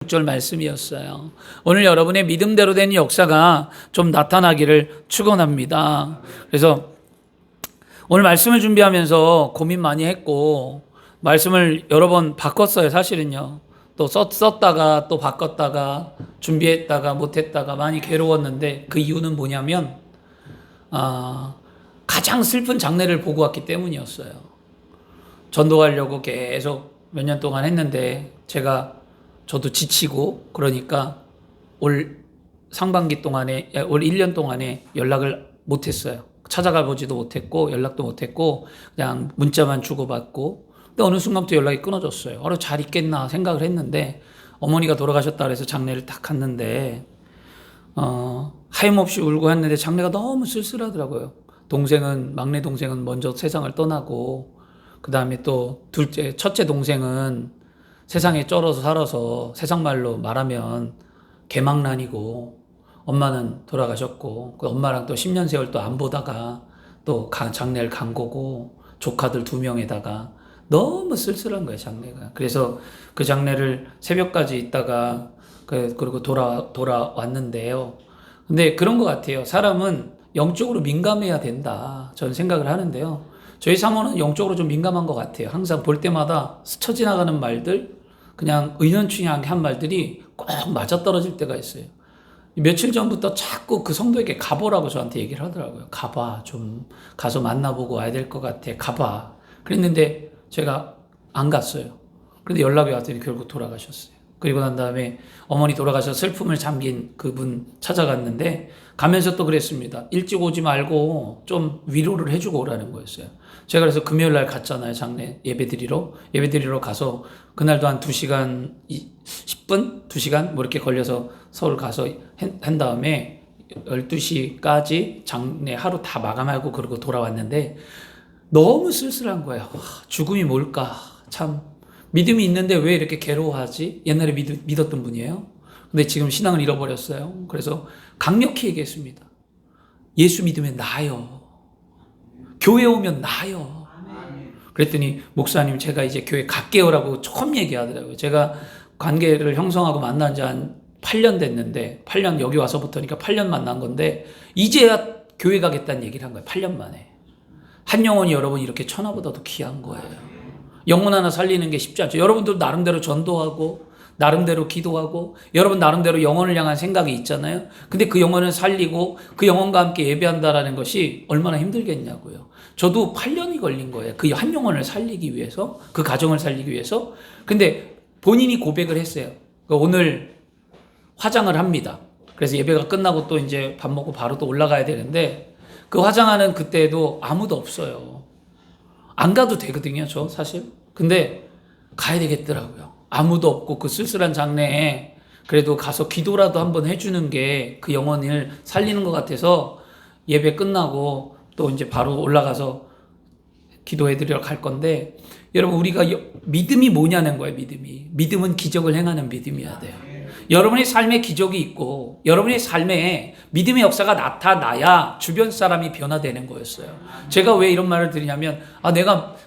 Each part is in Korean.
6절 말씀이었어요. 오늘 여러분의 믿음대로 된 역사가 좀 나타나기를 축원합니다. 그래서 오늘 말씀을 준비하면서 고민 많이 했고 말씀을 여러 번 바꿨어요. 사실은요. 또 썼다가 또 바꿨다가 준비했다가 못했다가 많이 괴로웠는데 그 이유는 뭐냐면 가장 슬픈 장례를 보고 왔기 때문이었어요. 전도하려고 계속 몇 년 동안 했는데 저도 지치고 그러니까 올 상반기 동안에 올 1년 동안에 연락을 못했어요. 찾아가 보지도 못했고 연락도 못했고 그냥 문자만 주고받고 근데 어느 순간부터 연락이 끊어졌어요. 잘 있겠나 생각을 했는데 어머니가 돌아가셨다 그래서 장례를 딱 갔는데 하염없이 울고 했는데 장례가 너무 쓸쓸하더라고요. 막내 동생은 먼저 세상을 떠나고 그 다음에 또 첫째 동생은 세상에 쩔어서 살아서 세상 말로 말하면 개망난이고 엄마는 돌아가셨고 그 엄마랑 또 10년 세월 또 안 보다가 또 장례를 간 거고 조카들 2명에다가 너무 쓸쓸한 거예요, 장례가. 그래서 그 장례를 새벽까지 있다가 그리고 돌아왔는데요. 근데 그런 것 같아요. 사람은 영적으로 민감해야 된다. 저는 생각을 하는데요. 저희 사모는 영적으로 좀 민감한 것 같아요. 항상 볼 때마다 스쳐 지나가는 말들, 그냥 의연충이 한 말들이 꼭 맞아떨어질 때가 있어요. 며칠 전부터 자꾸 그 성도에게 가보라고 저한테 얘기를 하더라고요. 가봐. 좀 가서 만나보고 와야 될 것 같아. 가봐. 그랬는데 제가 안 갔어요. 그런데 연락이 왔더니 결국 돌아가셨어요. 그리고 난 다음에 어머니 돌아가셔서 슬픔을 잠긴 그분 찾아갔는데 가면서 또 그랬습니다. 일찍 오지 말고 좀 위로를 해주고 오라는 거였어요. 제가 그래서 금요일 날 갔잖아요. 장례 예배드리러 가서 그날도 한 2시간 10분? 2시간? 뭐 이렇게 걸려서 서울 가서 한 다음에 12시까지 장례 하루 다 마감하고 그러고 돌아왔는데 너무 쓸쓸한 거예요. 죽음이 뭘까? 참 믿음이 있는데 왜 이렇게 괴로워하지? 옛날에 믿었던 분이에요. 근데 지금 신앙을 잃어버렸어요. 그래서 강력히 얘기했습니다. 예수 믿으면 나아요. 교회 오면 나아요. 그랬더니 목사님 제가 이제 교회 갈게요라고 처음 얘기하더라고요. 제가 관계를 형성하고 만난 지 한 8년 됐는데 8년 여기 와서부터니까 8년 만난 건데 이제야 교회 가겠다는 얘기를 한 거예요. 8년 만에. 한 영혼이 여러분 이렇게 천하보다도 귀한 거예요. 영혼 하나 살리는 게 쉽지 않죠. 여러분들 나름대로 전도하고 나름대로 기도하고 여러분 나름대로 영혼을 향한 생각이 있잖아요. 근데 그 영혼을 살리고 그 영혼과 함께 예배한다라는 것이 얼마나 힘들겠냐고요. 저도 8년이 걸린 거예요. 그 한 영혼을 살리기 위해서, 그 가정을 살리기 위해서. 근데 본인이 고백을 했어요. 오늘 화장을 합니다. 그래서 예배가 끝나고 또 이제 밥 먹고 바로 또 올라가야 되는데 그 화장하는 그때도 아무도 없어요. 안 가도 되거든요, 저 사실. 근데 가야 되겠더라고요. 아무도 없고 그 쓸쓸한 장례에 그래도 가서 기도라도 한번 해주는 게 그 영혼을 살리는 것 같아서 예배 끝나고 또 이제 바로 올라가서 기도해드리러 갈 건데 여러분 우리가 믿음이 뭐냐는 거예요. 믿음은 기적을 행하는 믿음이어야 돼요. 여러분의 삶에 기적이 있고 여러분의 삶에 믿음의 역사가 나타나야 주변 사람이 변화되는 거였어요. 제가 왜 이런 말을 드리냐면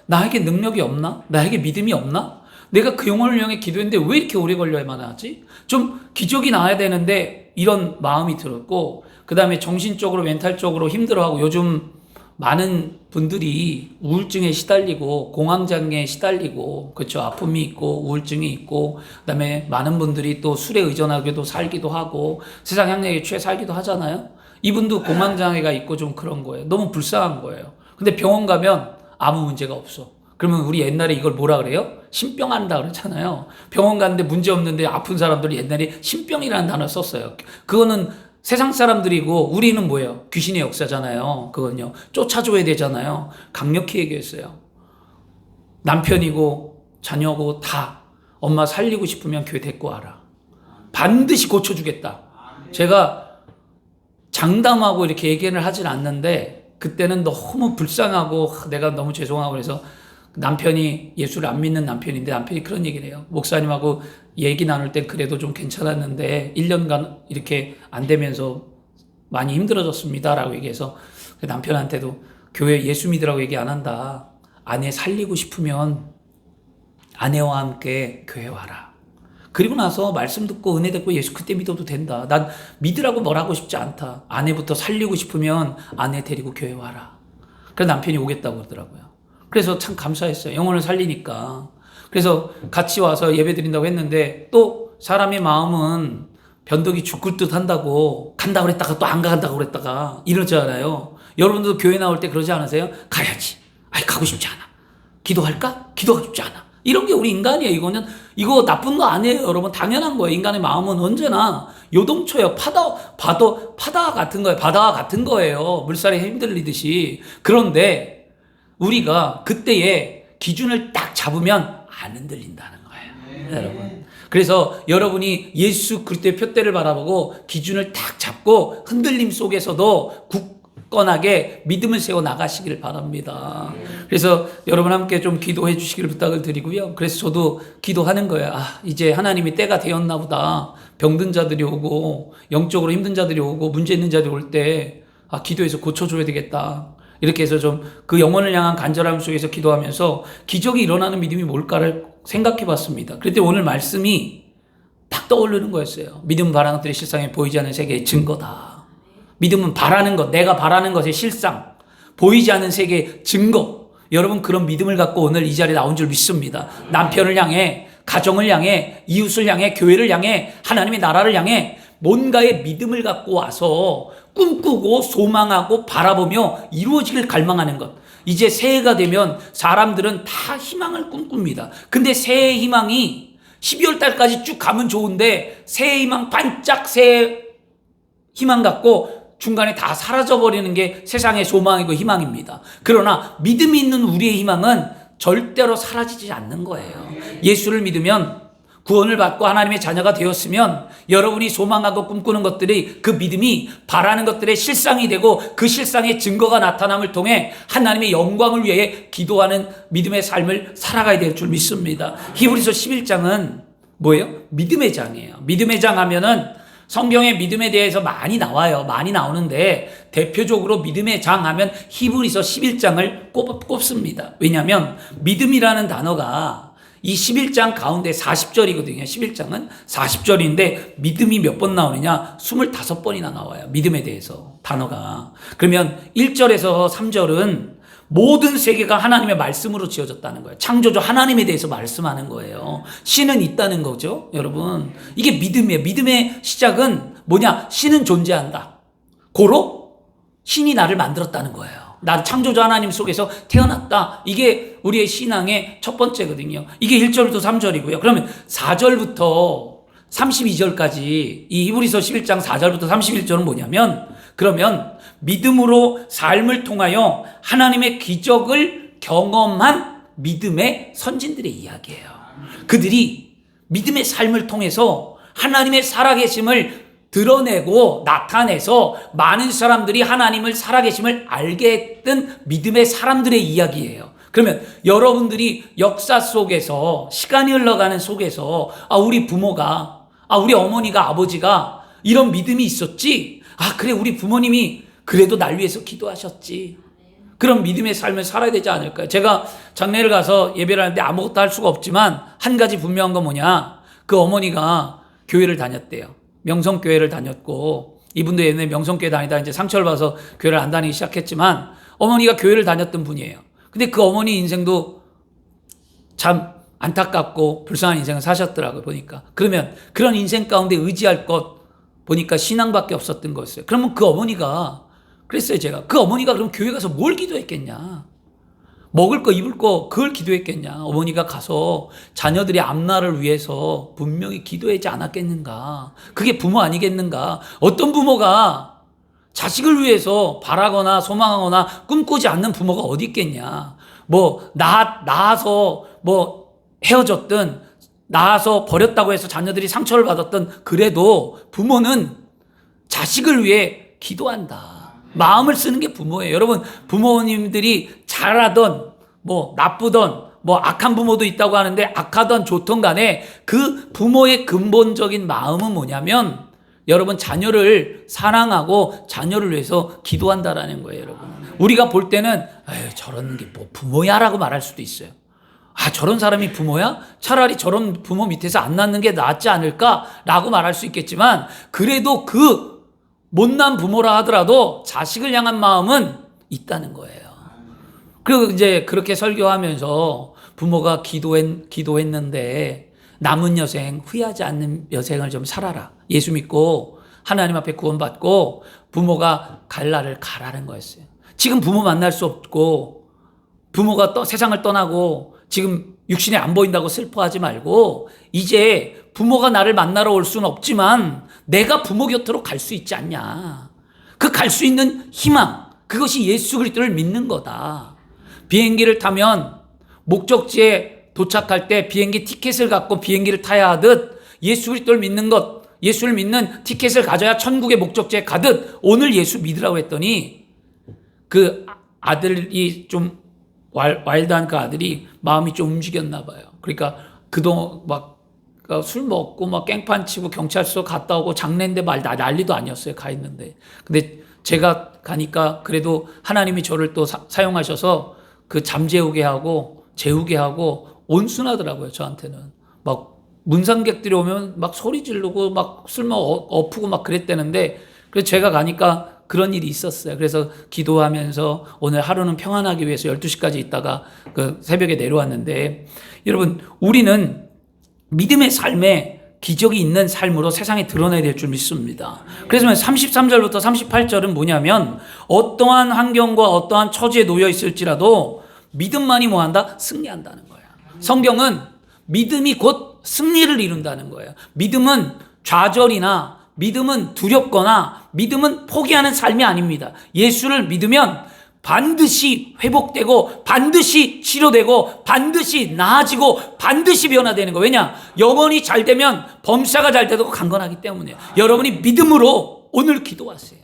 나에게 능력이 없나? 나에게 믿음이 없나? 내가 그 영혼을 향해 기도했는데 왜 이렇게 오래 걸려야만 하지? 좀 기적이 나야 되는데 이런 마음이 들었고 그 다음에 정신적으로 멘탈적으로 힘들어하고 요즘 많은 분들이 우울증에 시달리고 공황장애에 시달리고 그렇죠. 아픔이 있고 우울증이 있고 그다음에 많은 분들이 또 술에 의존하게도 살기도 하고 세상 향락에 취해 살기도 하잖아요. 이분도 공황장애가 있고 좀 그런 거예요. 너무 불쌍한 거예요. 근데 병원 가면 아무 문제가 없어. 그러면 우리 옛날에 이걸 뭐라 그래요? 신병한다 그랬잖아요. 병원 갔는데 문제 없는데 아픈 사람들이 옛날에 신병이라는 단어 썼어요. 그거는 세상 사람들이고 우리는 뭐예요? 귀신의 역사잖아요. 그건요. 쫓아줘야 되잖아요. 강력히 얘기했어요. 남편이고 자녀고 다 엄마 살리고 싶으면 교회 데리고 와라. 반드시 고쳐주겠다. 제가 장담하고 이렇게 얘기를 하진 않는데 그때는 너무 불쌍하고 내가 너무 죄송하고 그래서 남편이 예수를 안 믿는 남편인데 남편이 그런 얘기를 해요. 목사님하고 얘기 나눌 땐 그래도 좀 괜찮았는데 1년간 이렇게 안 되면서 많이 힘들어졌습니다 라고 얘기해서 남편한테도 교회 예수 믿으라고 얘기 안 한다. 아내 살리고 싶으면 아내와 함께 교회 와라. 그리고 나서 말씀 듣고 은혜 듣고 예수 그때 믿어도 된다. 난 믿으라고 뭘 하고 싶지 않다. 아내부터 살리고 싶으면 아내 데리고 교회 와라. 그래서 남편이 오겠다고 그러더라고요. 그래서 참 감사했어요. 영혼을 살리니까. 그래서 같이 와서 예배 드린다고 했는데 또 사람의 마음은 변덕이 죽을 듯 한다고 간다고 그랬다가 또 안 간다고 그랬다가 이러잖아요. 여러분도 교회 나올 때 그러지 않으세요? 가야지. 아이, 가고 싶지 않아. 기도할까? 기도하고 싶지 않아. 이런 게 우리 인간이에요. 이거 나쁜 거 아니에요. 여러분, 당연한 거예요. 인간의 마음은 언제나 요동쳐요. 파다 같은 거예요. 바다와 같은 거예요. 물살에 흔들리듯이. 그런데 우리가 그때의 기준을 딱 잡으면 안 흔들린다는 거예요. 여러분. 그래서 여러분이 예수 그리스도의 표대를 바라보고 기준을 딱 잡고 흔들림 속에서도 굳건하게 믿음을 세워 나가시기를 바랍니다. 그래서 여러분 함께 좀 기도해 주시기를 부탁을 드리고요. 그래서 저도 기도하는 거예요. 이제 하나님이 때가 되었나 보다. 병든 자들이 오고 영적으로 힘든 자들이 오고 문제 있는 자들이 올 때 기도해서 고쳐줘야 되겠다. 이렇게 해서 좀 그 영혼을 향한 간절함 속에서 기도하면서 기적이 일어나는 믿음이 뭘까를 생각해 봤습니다. 그때 오늘 말씀이 딱 떠오르는 거였어요. 믿음 바라는 것들이 실상에 보이지 않는 세계의 증거다. 믿음은 바라는 것, 내가 바라는 것의 실상, 보이지 않는 세계의 증거. 여러분 그런 믿음을 갖고 오늘 이 자리에 나온 줄 믿습니다. 남편을 향해, 가정을 향해, 이웃을 향해, 교회를 향해, 하나님의 나라를 향해 뭔가의 믿음을 갖고 와서 꿈꾸고 소망하고 바라보며 이루어지길 갈망하는 것. 이제 새해가 되면 사람들은 다 희망을 꿈꿉니다. 근데 새해 희망이 12월 달까지 쭉 가면 좋은데 새해 희망 반짝 새해 희망 갖고 중간에 다 사라져버리는 게 세상의 소망이고 희망입니다. 그러나 믿음이 있는 우리의 희망은 절대로 사라지지 않는 거예요. 예수를 믿으면 구원을 받고 하나님의 자녀가 되었으면 여러분이 소망하고 꿈꾸는 것들이 그 믿음이 바라는 것들의 실상이 되고 그 실상의 증거가 나타남을 통해 하나님의 영광을 위해 기도하는 믿음의 삶을 살아가야 될 줄 믿습니다. 히브리서 11장은 뭐예요? 믿음의 장이에요. 믿음의 장 하면은 성경에 믿음에 대해서 많이 나와요. 많이 나오는데 대표적으로 믿음의 장 하면 히브리서 11장을 꼽습니다. 왜냐하면 믿음이라는 단어가 이 11장 가운데 40절이거든요. 11장은 40절인데 믿음이 몇 번 나오느냐? 25번이나 나와요. 믿음에 대해서 단어가. 그러면 1절에서 3절은 모든 세계가 하나님의 말씀으로 지어졌다는 거예요. 창조주 하나님에 대해서 말씀하는 거예요. 신은 있다는 거죠. 여러분. 이게 믿음이에요. 믿음의 시작은 뭐냐? 신은 존재한다. 고로 신이 나를 만들었다는 거예요. 난 창조주 하나님 속에서 태어났다. 이게 우리의 신앙의 첫 번째거든요. 이게 1절부터 3절이고요. 그러면 4절부터 32절까지 이 히브리서 11장 4절부터 31절은 뭐냐면 그러면 믿음으로 삶을 통하여 하나님의 기적을 경험한 믿음의 선진들의 이야기예요. 그들이 믿음의 삶을 통해서 하나님의 살아계심을 드러내고 나타내서 많은 사람들이 하나님을 살아계심을 알게 했던 믿음의 사람들의 이야기예요. 그러면 여러분들이 역사 속에서 시간이 흘러가는 속에서 우리 부모가 우리 어머니가 아버지가 이런 믿음이 있었지. 그래 우리 부모님이 그래도 날 위해서 기도하셨지. 그런 믿음의 삶을 살아야 되지 않을까요? 제가 장례를 가서 예배를 하는데 아무것도 할 수가 없지만 한 가지 분명한 건 뭐냐. 그 어머니가 교회를 다녔대요. 명성교회를 다녔고 이분도 옛날에 명성교회 다니다 이제 상처를 봐서 교회를 안 다니기 시작했지만 어머니가 교회를 다녔던 분이에요. 근데 그 어머니 인생도 참 안타깝고 불쌍한 인생을 사셨더라고요. 보니까. 그러면 그런 인생 가운데 의지할 것 보니까 신앙밖에 없었던 거였어요. 그러면 그 어머니가 그랬어요. 제가 그 어머니가 그럼 교회 가서 뭘 기도했겠냐. 먹을 거 입을 거 그걸 기도했겠냐. 어머니가 가서 자녀들의 앞날을 위해서 분명히 기도하지 않았겠는가. 그게 부모 아니겠는가. 어떤 부모가 자식을 위해서 바라거나 소망하거나 꿈꾸지 않는 부모가 어디 있겠냐. 낳아서 헤어졌든 낳아서 버렸다고 해서 자녀들이 상처를 받았든 그래도 부모는 자식을 위해 기도한다. 마음을 쓰는 게 부모예요. 여러분 부모님들이 잘하던 나쁘던 악한 부모도 있다고 하는데 악하던 좋던 간에 그 부모의 근본적인 마음은 뭐냐면 여러분 자녀를 사랑하고 자녀를 위해서 기도한다라는 거예요. 여러분 우리가 볼 때는 저런 게 부모야라고 말할 수도 있어요. 저런 사람이 부모야? 차라리 저런 부모 밑에서 안 낳는 게 낫지 않을까라고 말할 수 있겠지만, 그래도 그 못난 부모라 하더라도 자식을 향한 마음은 있다는 거예요. 그리고 이제 그렇게 설교하면서 부모가 기도했는데 남은 여생, 후회하지 않는 여생을 좀 살아라. 예수 믿고 하나님 앞에 구원받고 부모가 갈 날을 가라는 거였어요. 지금 부모 만날 수 없고 부모가 세상을 떠나고 지금 육신에 안 보인다고 슬퍼하지 말고, 이제 부모가 나를 만나러 올 수는 없지만 내가 부모 곁으로 갈 수 있지 않냐. 그 갈 수 있는 희망, 그것이 예수 그리스도를 믿는 거다. 비행기를 타면 목적지에 도착할 때 비행기 티켓을 갖고 비행기를 타야 하듯, 예수 그리스도를 믿는 것, 예수를 믿는 티켓을 가져야 천국의 목적지에 가듯, 오늘 예수 믿으라고 했더니 그 아들이 좀 와일드한 그 아들이 마음이 좀 움직였나 봐요. 그러니까 그동안 막 술 먹고 막 깽판 치고 경찰서 갔다 오고 장례인데 난리도 아니었어요. 가 있는데. 근데 제가 가니까 그래도 하나님이 저를 또 사용하셔서 그 잠재우게 하고 재우게 하고 온순하더라고요. 저한테는. 막 문상객들이 오면 막 소리 지르고 막 술 엎고 막 그랬다는데, 그래서 제가 가니까 그런 일이 있었어요. 그래서 기도하면서 오늘 하루는 평안하기 위해서 12시까지 있다가 그 새벽에 내려왔는데, 여러분, 우리는 믿음의 삶에 기적이 있는 삶으로 세상에 드러내야 될 줄 믿습니다. 그래서 33절부터 38절은 뭐냐면, 어떠한 환경과 어떠한 처지에 놓여 있을지라도 믿음만이 뭐한다? 승리한다는 거예요. 성경은 믿음이 곧 승리를 이룬다는 거예요. 믿음은 좌절이나 믿음은 두렵거나 믿음은 포기하는 삶이 아닙니다. 예수를 믿으면 반드시 회복되고 반드시 치료되고 반드시 나아지고 반드시 변화되는 거예요. 왜냐? 영혼이 잘 되면 범사가 잘 되고 강건하기 때문에. 여러분이 믿음으로 오늘 기도하세요.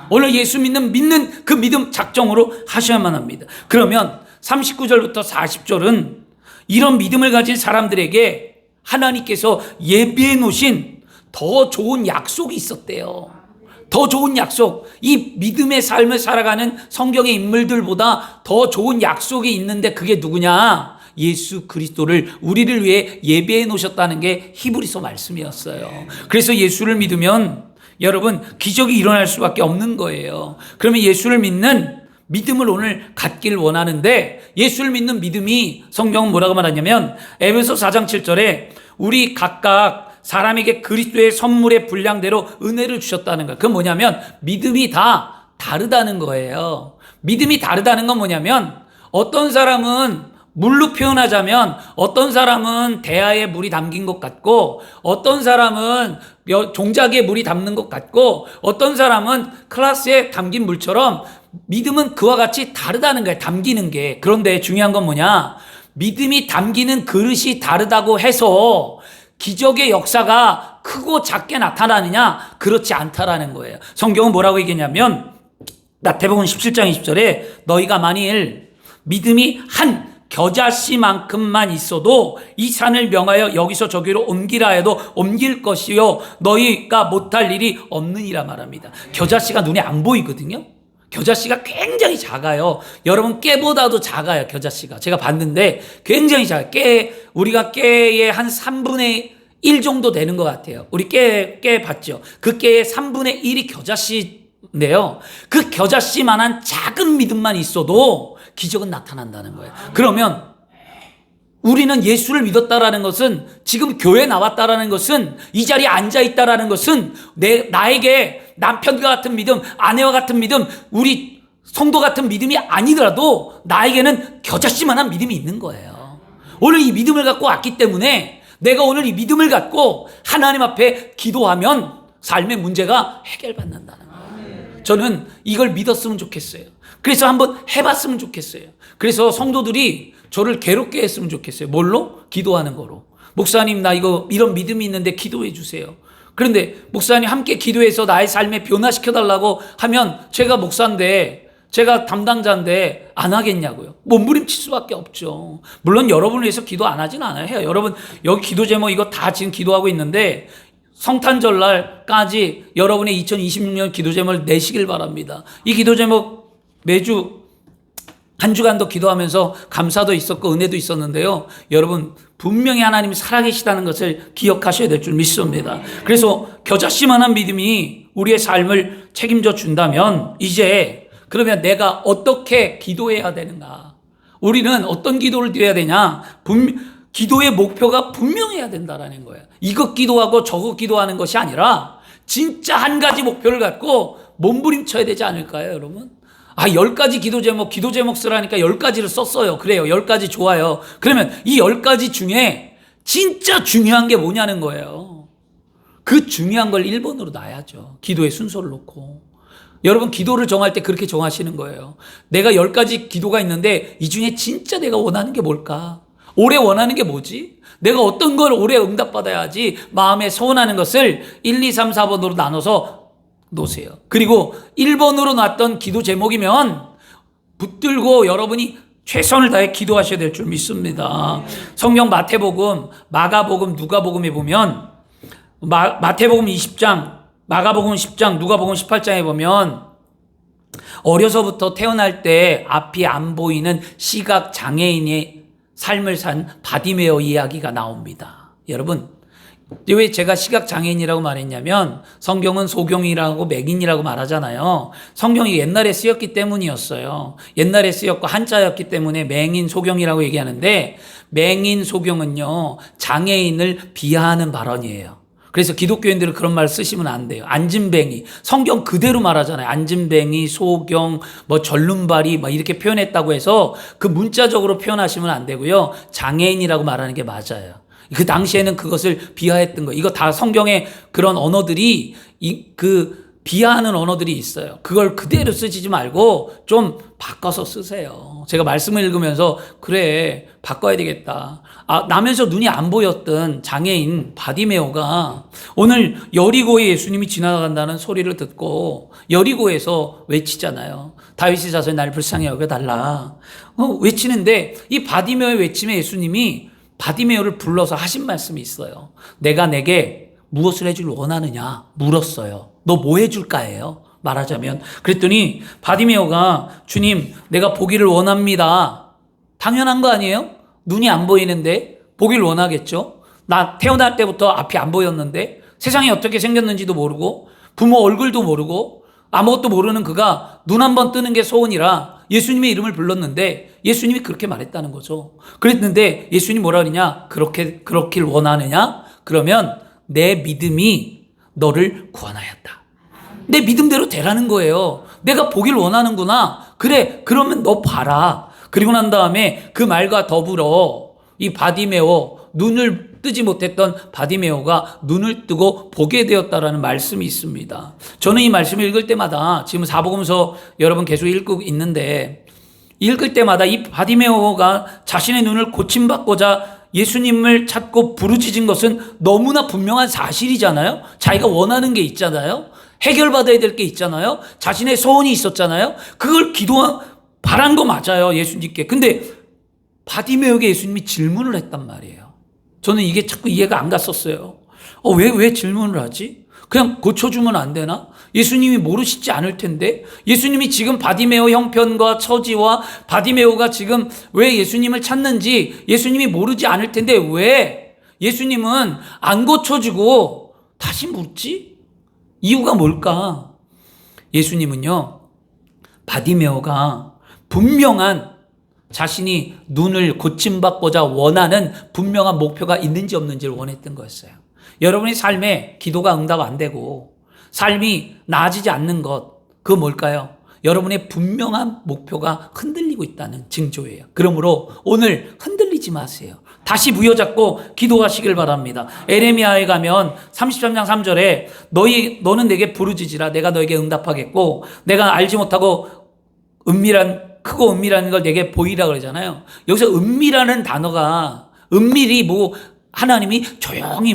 오늘 예수 믿는 그 믿음 작정으로 하셔야만 합니다. 그러면 39절부터 40절은 이런 믿음을 가진 사람들에게 하나님께서 예비해 놓으신 더 좋은 약속이 있었대요. 더 좋은 약속. 이 믿음의 삶을 살아가는 성경의 인물들보다 더 좋은 약속이 있는데, 그게 누구냐? 예수 그리스도를 우리를 위해 예비해 놓으셨다는 게 히브리서 말씀이었어요. 그래서 예수를 믿으면 여러분 기적이 일어날 수밖에 없는 거예요. 그러면 예수를 믿는 믿음을 오늘 갖기를 원하는데, 예수를 믿는 믿음이 성경은 뭐라고 말하냐면 에베소 4장 7절에 우리 각각 사람에게 그리스도의 선물의 분량대로 은혜를 주셨다는 거예요. 그건 뭐냐면 믿음이 다 다르다는 거예요. 믿음이 다르다는 건 뭐냐면, 어떤 사람은 물로 표현하자면 어떤 사람은 대야에 물이 담긴 것 같고, 어떤 사람은 종자기에 물이 담는 것 같고, 어떤 사람은 클라스에 담긴 물처럼 믿음은 그와 같이 다르다는 거예요. 담기는 게. 그런데 중요한 건 뭐냐? 믿음이 담기는 그릇이 다르다고 해서 기적의 역사가 크고 작게 나타나느냐? 그렇지 않다라는 거예요. 성경은 뭐라고 얘기했냐면 마태복음 17장 20절에 너희가 만일 믿음이 한 겨자씨만큼만 있어도 이 산을 명하여 여기서 저기로 옮기라 해도 옮길 것이요 너희가 못할 일이 없느니라 말합니다. 겨자씨가 눈에 안 보이거든요. 겨자씨가 굉장히 작아요. 여러분 깨보다도 작아요. 겨자씨가 제가 봤는데 굉장히 작아요. 우리가 깨의 한 3분의 1 정도 되는 것 같아요. 우리 깨 봤죠. 그 깨의 3분의 1이 겨자씨인데요, 그 겨자씨만한 작은 믿음만 있어도 기적은 나타난다는 거예요. 그러면 우리는 예수를 믿었다라는 것은, 지금 교회 나왔다라는 것은, 이 자리에 앉아있다라는 것은 나에게 남편과 같은 믿음, 아내와 같은 믿음, 우리 성도 같은 믿음이 아니더라도 나에게는 겨자씨만한 믿음이 있는 거예요. 오늘 이 믿음을 갖고 왔기 때문에 내가 오늘 이 믿음을 갖고 하나님 앞에 기도하면 삶의 문제가 해결받는다는 거예요. 저는 이걸 믿었으면 좋겠어요. 그래서 한번 해봤으면 좋겠어요. 그래서 성도들이 저를 괴롭게 했으면 좋겠어요. 뭘로? 기도하는 거로. 목사님, 나 이런 믿음이 있는데 기도해 주세요. 그런데 목사님 함께 기도해서 나의 삶에 변화시켜달라고 하면 제가 목사인데, 제가 담당자인데 안 하겠냐고요. 몸부림칠 수밖에 없죠. 물론 여러분을 위해서 기도 안 하진 않아요. 해요. 여러분 여기 기도 제목 이거 다 지금 기도하고 있는데 성탄절날까지 여러분의 2026년 기도 제목을 내시길 바랍니다. 이 기도 제목 매주 한 주간도 기도하면서 감사도 있었고 은혜도 있었는데요. 여러분, 분명히 하나님이 살아계시다는 것을 기억하셔야 될 줄 믿습니다. 그래서 겨자씨만한 믿음이 우리의 삶을 책임져 준다면 이제 그러면 내가 어떻게 기도해야 되는가? 우리는 어떤 기도를 드려야 되냐? 기도의 목표가 분명해야 된다라는 거예요. 이것 기도하고 저것 기도하는 것이 아니라 진짜 한 가지 목표를 갖고 몸부림쳐야 되지 않을까요, 여러분? 10가지 기도 제목 쓰라니까 10가지를 썼어요. 그래요. 10가지 좋아요. 그러면 이 10가지 중에 진짜 중요한 게 뭐냐는 거예요. 그 중요한 걸 1번으로 놔야죠. 기도의 순서를 놓고. 여러분, 기도를 정할 때 그렇게 정하시는 거예요. 내가 10가지 기도가 있는데 이 중에 진짜 내가 원하는 게 뭘까? 올해 원하는 게 뭐지? 내가 어떤 걸 올해 응답받아야지 마음에 소원하는 것을 1, 2, 3, 4번으로 나눠서 놓으세요. 그리고 1번으로 놨던 기도 제목이면 붙들고 여러분이 최선을 다해 기도하셔야 될 줄 믿습니다. 성경 마태복음, 마가복음, 누가복음에 보면 마태복음 20장, 마가복음 10장, 누가복음 18장에 보면 어려서부터 태어날 때 앞이 안 보이는 시각 장애인의 삶을 산 바디메오 이야기가 나옵니다. 여러분, 왜 제가 시각장애인이라고 말했냐면 성경은 소경이라고 맥인이라고 말하잖아요. 성경이 옛날에 쓰였기 때문이었어요. 옛날에 쓰였고 한자였기 때문에 맹인, 소경이라고 얘기하는데 맹인, 소경은요 장애인을 비하하는 발언이에요. 그래서 기독교인들은 그런 말 쓰시면 안 돼요. 안진뱅이, 성경 그대로 말하잖아요. 안진뱅이, 소경, 절름발이 이렇게 표현했다고 해서 그 문자적으로 표현하시면 안 되고요. 장애인이라고 말하는 게 맞아요. 그 당시에는 그것을 비하했던 거예요. 이거 다 성경에 그런 언어들이 비하하는 언어들이 있어요. 그걸 그대로 쓰지 말고 좀 바꿔서 쓰세요. 제가 말씀을 읽으면서 그래 바꿔야 되겠다. 나면서 눈이 안 보였던 장애인 바디메오가 오늘 여리고에 예수님이 지나간다는 소리를 듣고 여리고에서 외치잖아요. 다윗의 자손이 날 불쌍히 여겨달라. 외치는데 이 바디메오의 외침에 예수님이 바디메오를 불러서 하신 말씀이 있어요. 내가 내게 무엇을 해줄 원하느냐 물었어요. 너 뭐 해줄까예요? 말하자면. 그랬더니 바디메오가 주님 내가 보기를 원합니다. 당연한 거 아니에요? 눈이 안 보이는데 보기를 원하겠죠. 나 태어날 때부터 앞이 안 보였는데 세상이 어떻게 생겼는지도 모르고 부모 얼굴도 모르고 아무것도 모르는 그가 눈 한 번 뜨는 게 소원이라 예수님의 이름을 불렀는데 예수님이 그렇게 말했다는 거죠. 그랬는데 예수님이 뭐라 그러냐? 그렇길 원하느냐? 그러면 내 믿음이 너를 구원하였다. 내 믿음대로 되라는 거예요. 내가 보길 원하는구나. 그래, 그러면 너 봐라. 그리고 난 다음에 그 말과 더불어 이 바디메오, 눈을 뜨지 못했던 바디메오가 눈을 뜨고 보게 되었다라는 말씀이 있습니다. 저는 이 말씀을 읽을 때마다 지금 사복음서 여러분 계속 읽고 있는데 읽을 때마다 이 바디메오가 자신의 눈을 고침받고자 예수님을 찾고 부르짖은 것은 너무나 분명한 사실이잖아요. 자기가 원하는 게 있잖아요. 해결받아야 될 게 있잖아요. 자신의 소원이 있었잖아요. 그걸 바란 거 맞아요. 예수님께. 근데 바디메오에게 예수님이 질문을 했단 말이에요. 저는 이게 자꾸 이해가 안 갔었어요. 왜 질문을 하지? 그냥 고쳐주면 안 되나? 예수님이 모르시지 않을 텐데 예수님이 지금 바디메오 형편과 처지와 바디메오가 지금 왜 예수님을 찾는지 예수님이 모르지 않을 텐데 왜 예수님은 안 고쳐주고 다시 묻지? 이유가 뭘까? 예수님은요 바디메오가 분명한 자신이 눈을 고침받고자 원하는 분명한 목표가 있는지 없는지를 원했던 거였어요. 여러분의 삶에 기도가 응답 안 되고 삶이 나아지지 않는 것, 그거 뭘까요? 여러분의 분명한 목표가 흔들리고 있다는 징조예요. 그러므로 오늘 흔들리지 마세요. 다시 부여잡고 기도하시길 바랍니다. 에레미야에 가면 33장 3절에 너는 내게 부르짖으라 내가 너에게 응답하겠고 내가 알지 못하고 크고 은밀한 걸 내게 보이라 그러잖아요. 여기서 은밀하는 단어가 은밀히 하나님이 조용히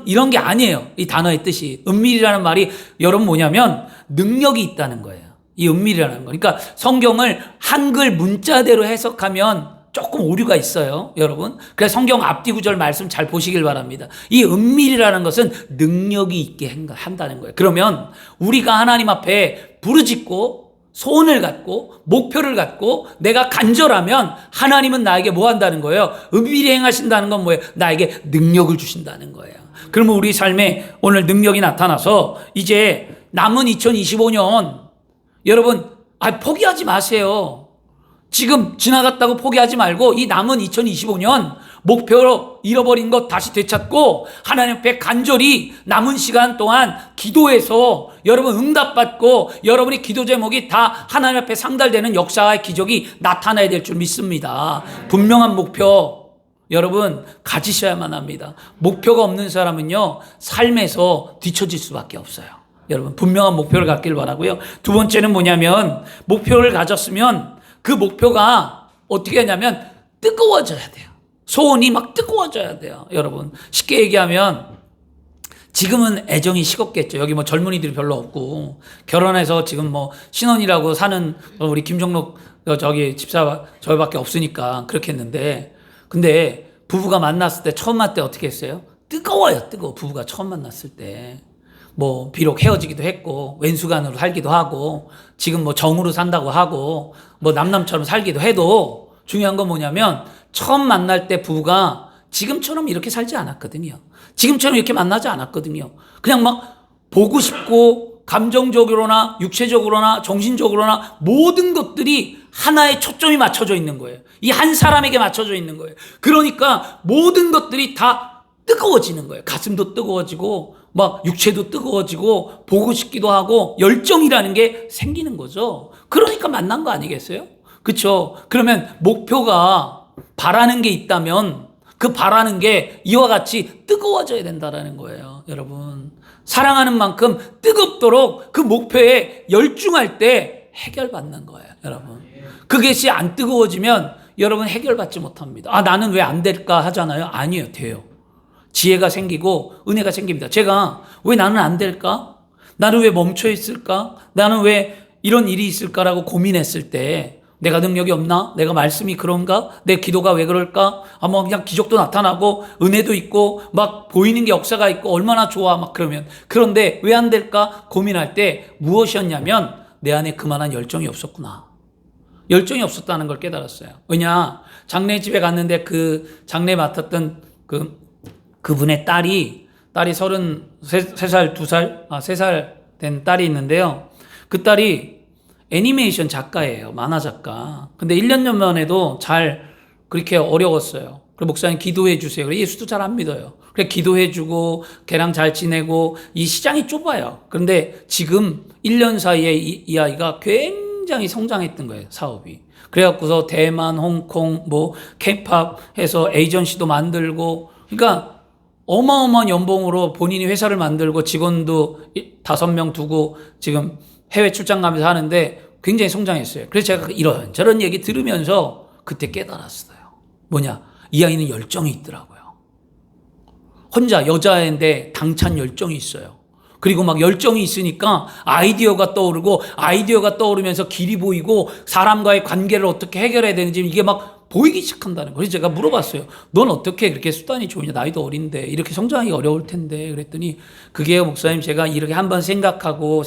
이런 게 아니에요. 이 단어의 뜻이. 은밀이라는 말이 여러분 뭐냐면 능력이 있다는 거예요. 이 은밀이라는 거. 그러니까 성경을 한글 문자대로 해석하면 조금 오류가 있어요, 여러분. 그래서 성경 앞뒤 구절 말씀 잘 보시길 바랍니다. 이 은밀이라는 것은 능력이 있게 한다는 거예요. 그러면 우리가 하나님 앞에 부르짖고 소원을 갖고 목표를 갖고 내가 간절하면 하나님은 나에게 뭐 한다는 거예요? 은밀히 행하신다는 건 뭐예요? 나에게 능력을 주신다는 거예요. 그러면 우리 삶에 오늘 능력이 나타나서 이제 남은 2025년 여러분 포기하지 마세요. 지금 지나갔다고 포기하지 말고 이 남은 2025년 목표로 잃어버린 것 다시 되찾고 하나님 앞에 간절히 남은 시간 동안 기도해서 여러분 응답받고 여러분의 기도 제목이 다 하나님 앞에 상달되는 역사의 기적이 나타나야 될 줄 믿습니다. 분명한 목표 여러분 가지셔야만 합니다. 목표가 없는 사람은요 삶에서 뒤처질 수밖에 없어요. 여러분 분명한 목표를 갖길 바라고요. 두 번째는 뭐냐면 목표를 가졌으면 그 목표가 어떻게 하냐면 뜨거워져야 돼요. 소원이 막 뜨거워져야 돼요. 여러분 쉽게 얘기하면 지금은 애정이 식었겠죠. 여기 뭐 젊은이들이 별로 없고 결혼해서 지금 뭐 신혼이라고 사는 우리 김종록 저기 집사 저희밖에 없으니까 그렇게 했는데 근데 부부가 만났을 때 처음 만날 때 어떻게 했어요? 뜨거워요. 뜨거워. 부부가 처음 만났을 때 뭐 비록 헤어지기도 했고 왼수간으로 살기도 하고 지금 뭐 정으로 산다고 하고 뭐 남남처럼 살기도 해도 중요한 건 뭐냐면 처음 만날 때 부부가 지금처럼 이렇게 살지 않았거든요. 지금처럼 이렇게 만나지 않았거든요. 그냥 막 보고 싶고 감정적으로나 육체적으로나 정신적으로나 모든 것들이 하나의 초점이 맞춰져 있는 거예요. 이 한 사람에게 맞춰져 있는 거예요. 그러니까 모든 것들이 다 뜨거워지는 거예요. 가슴도 뜨거워지고 막 육체도 뜨거워지고 보고 싶기도 하고 열정이라는 게 생기는 거죠. 그러니까 만난 거 아니겠어요? 그렇죠? 그러면 목표가 바라는 게 있다면 그 바라는 게 이와 같이 뜨거워져야 된다는 거예요. 여러분 사랑하는 만큼 뜨겁도록 그 목표에 열중할 때 해결받는 거예요. 여러분 그것이 안 뜨거워지면 여러분 해결받지 못합니다. 나는 왜 안 될까 하잖아요. 아니에요. 돼요. 지혜가 생기고 은혜가 생깁니다. 제가 왜 나는 안 될까? 나는 왜 멈춰 있을까? 나는 왜 이런 일이 있을까라고 고민했을 때 내가 능력이 없나? 내가 말씀이 그런가? 내 기도가 왜 그럴까? 뭐 그냥 기적도 나타나고 은혜도 있고 막 보이는 게 역사가 있고 얼마나 좋아 막 그러면 그런데 왜 안 될까? 고민할 때 무엇이었냐면 내 안에 그만한 열정이 없었구나. 열정이 없었다는 걸 깨달았어요. 왜냐? 장례 집에 갔는데 그 장례 맡았던 그분의 딸이 33살, 2살, 3살 된 딸이 있는데요. 그 딸이 애니메이션 작가예요. 만화 작가. 근데 1년 전만 해도 잘 그렇게 어려웠어요. 그래서 목사님 기도해 주세요. 그래 예수도 잘 안 믿어요. 그래 기도해 주고 걔랑 잘 지내고 이 시장이 좁아요. 그런데 지금 1년 사이에 이 아이가 굉장히 성장했던 거예요. 사업이. 그래갖고서 대만, 홍콩, 뭐 K-팝 해서 에이전시도 만들고 그러니까 어마어마한 연봉으로 본인이 회사를 만들고 직원도 5명 두고 지금 해외 출장 가면서 하는데 굉장히 성장했어요. 그래서 제가 이런저런 얘기 들으면서 그때 깨달았어요. 뭐냐? 이 아이는 열정이 있더라고요. 혼자 여자인데 당찬 열정이 있어요. 그리고 막 열정이 있으니까 아이디어가 떠오르고 아이디어가 떠오르면서 길이 보이고 사람과의 관계를 어떻게 해결해야 되는지 이게 막 보이기 시작한다는 거예요. 그래서 제가 물어봤어요. 넌 어떻게 그렇게 수단이 좋으냐? 나이도 어린데 이렇게 성장하기 어려울 텐데 그랬더니 그게 목사님 제가 이렇게 한번 생각하고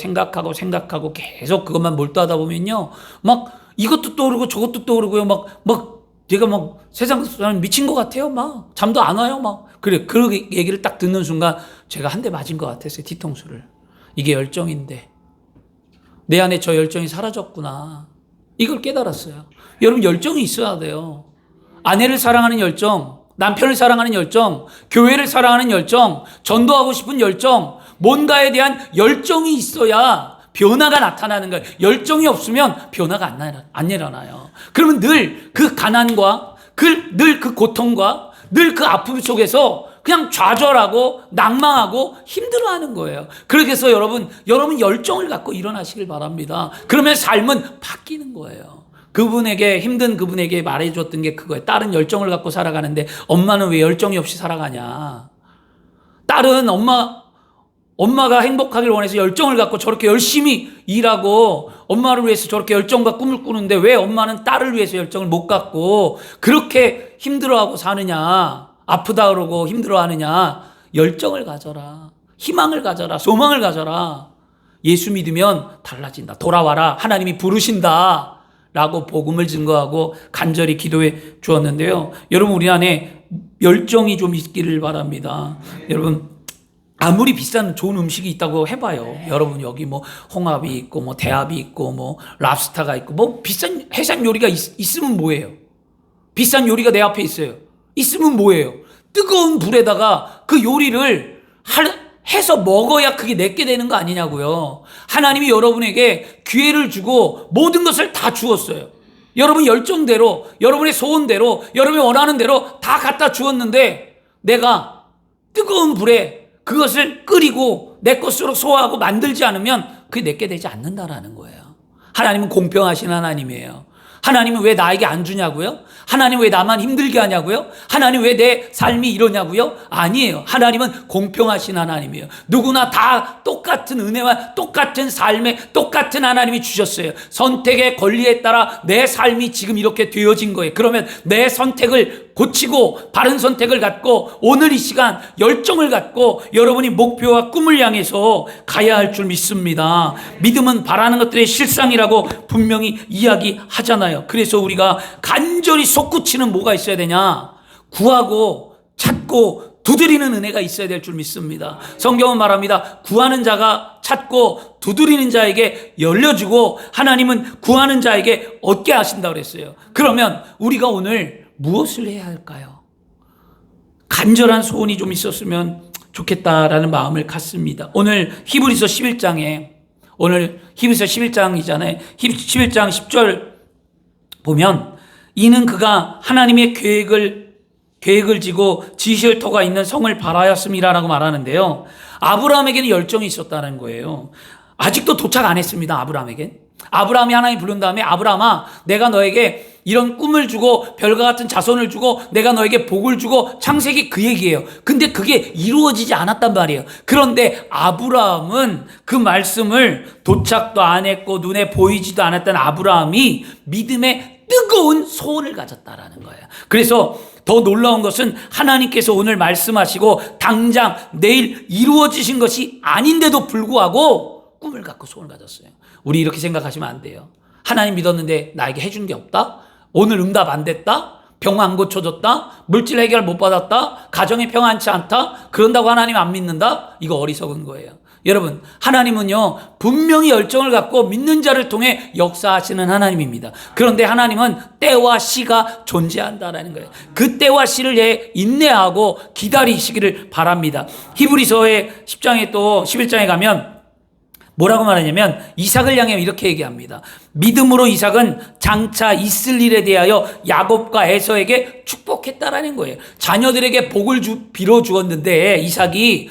계속 그것만 몰두하다 보면요. 막 이것도 떠오르고 저것도 떠오르고요. 막 제가 막 세상 사람 미친 것 같아요. 막 잠도 안 와요. 막 그래 그 얘기를 딱 듣는 순간 제가 한 대 맞은 것 같았어요. 뒤통수를. 이게 열정인데 내 안에 저 열정이 사라졌구나. 이걸 깨달았어요. 여러분 열정이 있어야 돼요. 아내를 사랑하는 열정, 남편을 사랑하는 열정, 교회를 사랑하는 열정, 전도하고 싶은 열정, 뭔가에 대한 열정이 있어야 변화가 나타나는 거예요. 열정이 없으면 변화가 안 일어나요. 그러면 늘 그 가난과 늘 그 고통과 늘 그 아픔 속에서 그냥 좌절하고 낭망하고 힘들어하는 거예요. 그래서 여러분 열정을 갖고 일어나시길 바랍니다. 그러면 삶은 바뀌는 거예요. 힘든 그분에게 말해줬던 게 그거예요. 딸은 열정을 갖고 살아가는데 엄마는 왜 열정이 없이 살아가냐. 딸은 엄마가 행복하길 원해서 열정을 갖고 저렇게 열심히 일하고 엄마를 위해서 저렇게 열정과 꿈을 꾸는데 왜 엄마는 딸을 위해서 열정을 못 갖고 그렇게 힘들어하고 사느냐. 아프다 그러고 힘들어하느냐. 열정을 가져라. 희망을 가져라. 소망을 가져라. 예수 믿으면 달라진다. 돌아와라. 하나님이 부르신다. 라고 복음을 증거하고 간절히 기도해 주었는데요. 여러분, 우리 안에 열정이 좀 있기를 바랍니다. 여러분, 아무리 비싼 좋은 음식이 있다고 해봐요. 여러분, 여기 뭐 홍합이 있고 뭐 대합이 있고 뭐 랍스타가 있고 뭐 비싼 해산 요리가 있으면 뭐예요? 비싼 요리가 내 앞에 있어요. 있으면 뭐예요? 뜨거운 불에다가 그 요리를 해서 먹어야 그게 내게 되는 거 아니냐고요. 하나님이 여러분에게 기회를 주고 모든 것을 다 주었어요. 여러분 열정대로, 여러분의 소원대로, 여러분이 원하는 대로 다 갖다 주었는데 내가 뜨거운 불에 그것을 끓이고 내 것으로 소화하고 만들지 않으면 그게 내게 되지 않는다라는 거예요. 하나님은 공평하신 하나님이에요. 하나님은 왜 나에게 안 주냐고요? 하나님 왜 나만 힘들게 하냐고요? 하나님 왜 내 삶이 이러냐고요? 아니에요. 하나님은 공평하신 하나님이에요. 누구나 다 똑같은 은혜와 똑같은 삶에 똑같은 하나님이 주셨어요. 선택의 권리에 따라 내 삶이 지금 이렇게 되어진 거예요. 그러면 내 선택을 고치고 바른 선택을 갖고 오늘 이 시간 열정을 갖고 여러분이 목표와 꿈을 향해서 가야 할 줄 믿습니다. 믿음은 바라는 것들의 실상이라고 분명히 이야기하잖아요. 그래서 우리가 간절히 솟구치는 뭐가 있어야 되냐? 구하고 찾고 두드리는 은혜가 있어야 될 줄 믿습니다. 성경은 말합니다. 구하는 자가 찾고 두드리는 자에게 열려주고 하나님은 구하는 자에게 얻게 하신다고 그랬어요. 그러면 우리가 오늘 무엇을 해야 할까요? 간절한 소원이 좀 있었으면 좋겠다라는 마음을 갖습니다. 오늘 히브리서 11장에 오늘 히브리서 11장이잖아요. 11장 10절 보면 이는 그가 하나님의 계획을 지고 지실 터가 있는 성을 바라였음이라라고 말하는데요. 아브라함에게는 열정이 있었다는 거예요. 아직도 도착 안 했습니다. 아브라함이 하나님 부른 다음에 아브라함아 내가 너에게 이런 꿈을 주고 별과 같은 자손을 주고 내가 너에게 복을 주고 창세기 그 얘기예요. 근데 그게 이루어지지 않았단 말이에요. 그런데 아브라함은 그 말씀을 도착도 안 했고 눈에 보이지도 않았던 아브라함이 믿음의 뜨거운 소원을 가졌다라는 거예요. 그래서 더 놀라운 것은 하나님께서 오늘 말씀하시고 당장 내일 이루어지신 것이 아닌데도 불구하고 꿈을 갖고 소원을 가졌어요. 우리 이렇게 생각하시면 안 돼요. 하나님 믿었는데 나에게 해준 게 없다? 오늘 응답 안 됐다? 병 안 고쳐졌다? 물질 해결 못 받았다? 가정이 평안치 않다? 그런다고 하나님 안 믿는다? 이거 어리석은 거예요. 여러분, 하나님은요 분명히 열정을 갖고 믿는 자를 통해 역사하시는 하나님입니다. 그런데 하나님은 때와 시가 존재한다라는 거예요. 그 때와 시를 인내하고 기다리시기를 바랍니다. 히브리서의 10장에 또 11장에 가면 뭐라고 말하냐면 이삭을 향해 이렇게 얘기합니다. 믿음으로 이삭은 장차 있을 일에 대하여 야곱과 에서에게 축복했다라는 거예요. 자녀들에게 복을 빌어 주었는데 이삭이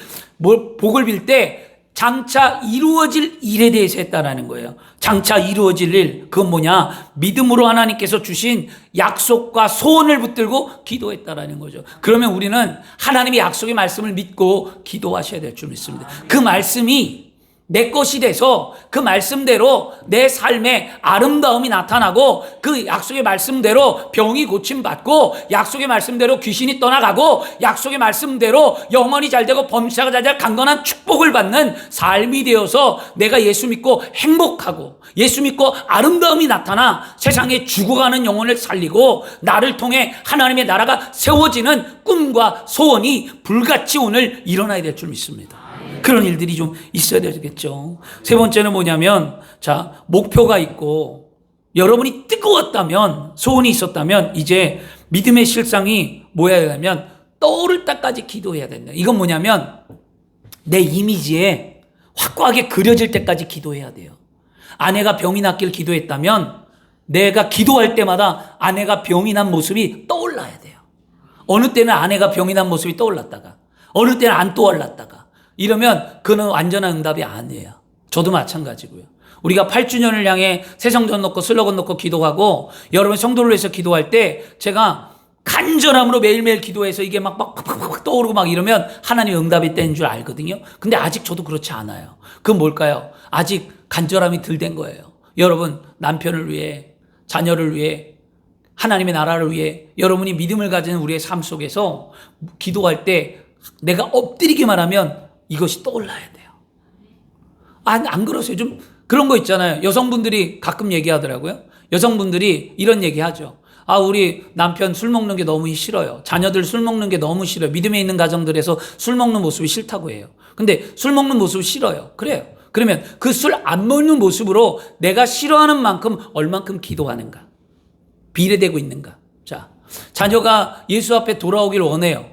복을 빌 때 장차 이루어질 일에 대해서 했다라는 거예요. 장차 이루어질 일, 그건 뭐냐? 믿음으로 하나님께서 주신 약속과 소원을 붙들고 기도했다라는 거죠. 그러면 우리는 하나님의 약속의 말씀을 믿고 기도하셔야 될 줄 믿습니다. 그 말씀이 내 것이 돼서 그 말씀대로 내 삶에 아름다움이 나타나고 그 약속의 말씀대로 병이 고침받고 약속의 말씀대로 귀신이 떠나가고 약속의 말씀대로 영혼이 잘되고 범사가 잘되고 강건한 축복을 받는 삶이 되어서 내가 예수 믿고 행복하고 예수 믿고 아름다움이 나타나 세상에 죽어가는 영혼을 살리고 나를 통해 하나님의 나라가 세워지는 꿈과 소원이 불같이 오늘 일어나야 될 줄 믿습니다. 그런 일들이 좀 있어야 되겠죠. 세 번째는 뭐냐면, 자, 목표가 있고, 여러분이 뜨거웠다면, 소원이 있었다면, 이제 믿음의 실상이 뭐야 되냐면, 떠오를 때까지 기도해야 된다. 이건 뭐냐면, 내 이미지에 확고하게 그려질 때까지 기도해야 돼요. 아내가 병이 낫기를 기도했다면, 내가 기도할 때마다 아내가 병이 난 모습이 떠올라야 돼요. 어느 때는 아내가 병이 난 모습이 떠올랐다가, 어느 때는 안 떠올랐다가, 이러면 그는 완전한 응답이 아니에요. 저도 마찬가지고요. 우리가 8주년을 향해 새 성전 넣고 슬로건 넣고 기도하고 여러분 성도를 위해서 기도할 때 제가 간절함으로 매일매일 기도해서 이게 막 떠오르고 막 이러면 하나님의 응답이 된 줄 알거든요. 근데 아직 저도 그렇지 않아요. 그건 뭘까요? 아직 간절함이 덜 된 거예요. 여러분 남편을 위해 자녀를 위해 하나님의 나라를 위해 여러분이 믿음을 가진 우리의 삶 속에서 기도할 때 내가 엎드리기만 하면 이것이 떠올라야 돼요. 안 그러세요? 좀 그런 거 있잖아요. 여성분들이 가끔 얘기하더라고요. 여성분들이 이런 얘기 하죠. 우리 남편 술 먹는 게 너무 싫어요. 자녀들 술 먹는 게 너무 싫어요. 믿음에 있는 가정들에서 술 먹는 모습이 싫다고 해요. 근데 술 먹는 모습 싫어요. 그래요. 그러면 그 술 안 먹는 모습으로 내가 싫어하는 만큼 얼만큼 기도하는가? 비례되고 있는가? 자, 자녀가 예수 앞에 돌아오길 원해요.